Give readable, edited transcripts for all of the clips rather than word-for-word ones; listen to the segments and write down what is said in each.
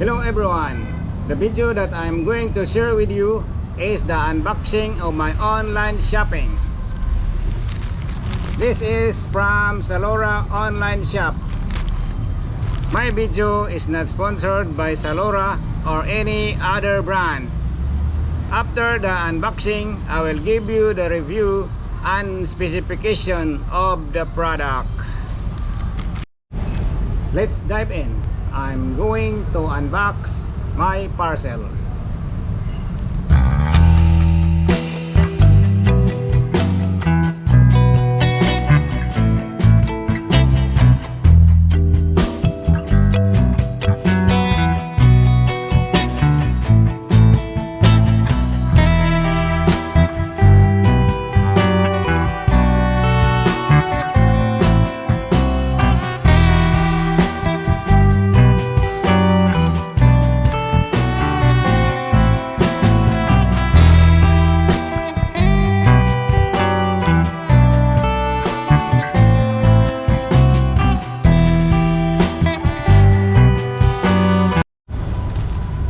Hello everyone! The video that I'm going to share with you is the unboxing of my online shopping. This is from Zalora online shop. My video is not sponsored by Zalora or any other brand. After the unboxing, I will give you the review and specification of the product. Let's dive in. I'm going to unbox my parcel.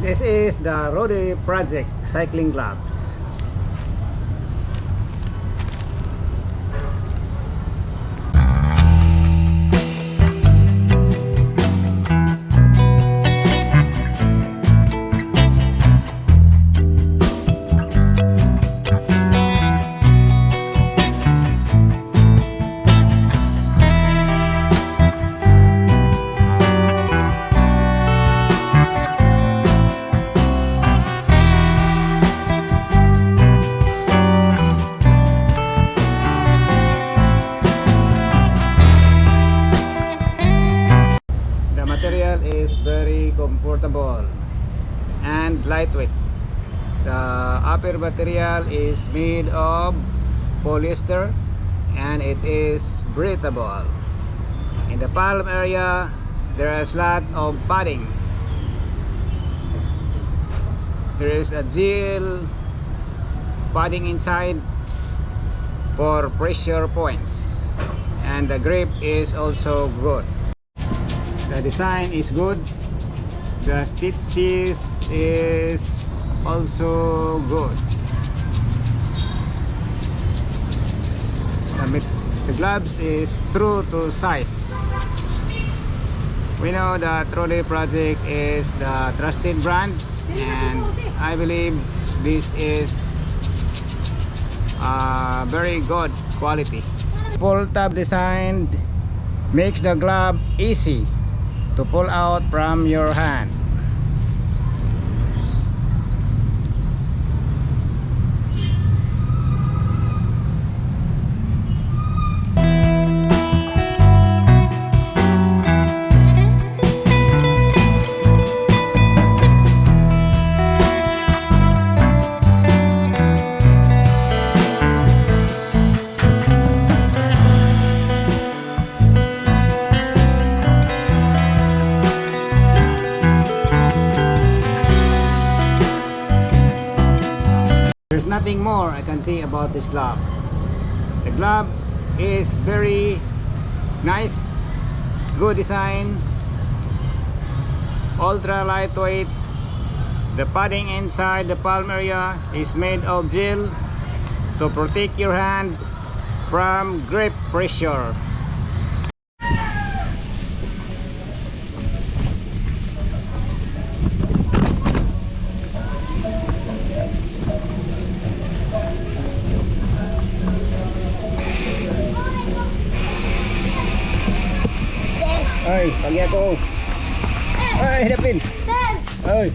This is the Rudy Project cycling gloves. Is very comfortable and lightweight. The upper material is made of polyester and it is breathable. In the palm area there is a lot of padding. There is a gel padding inside for pressure points, and the grip is also good. The design is good. The stitches is also good. The gloves is true to size. We know that Rudy Project is the trusted brand, and I believe this is very good quality. Pull tab design makes the glove easy to pull out from your hand. There's nothing more I can say about this glove. The glove is very nice, good design, ultra lightweight. The padding inside the palm area is made of gel to protect your hand from grip pressure. Ay, pagya ko. Ay, hidapin. Ay.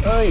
Ơi.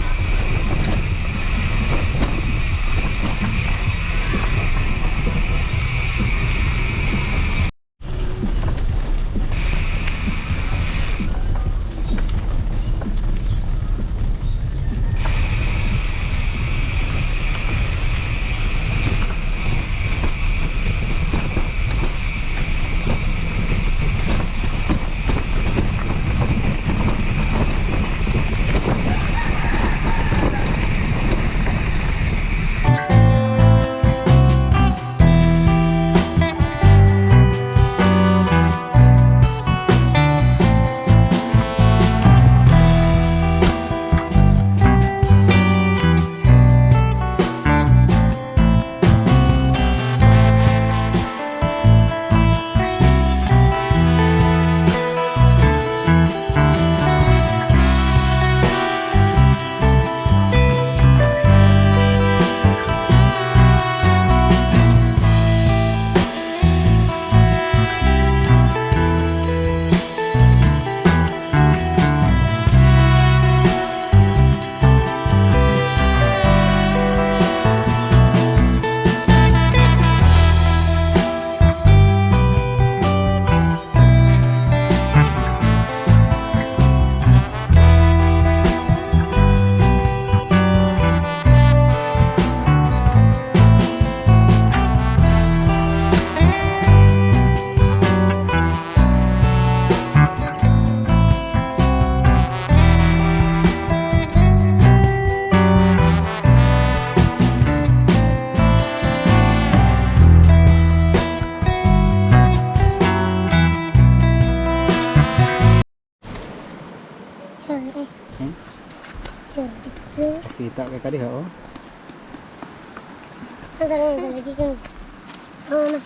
Kita kayak tadi ho. Ada lagi kan. Oh, nah.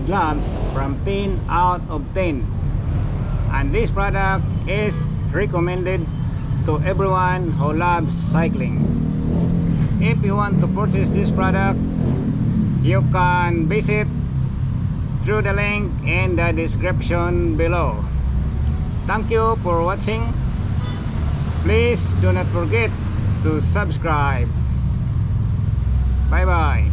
gloves from 10 out of 10. And this product is recommended to everyone who loves cycling. If you want to purchase this product, you can visit through the link in the description below. Thank you for watching. Please do not forget to subscribe. Bye bye.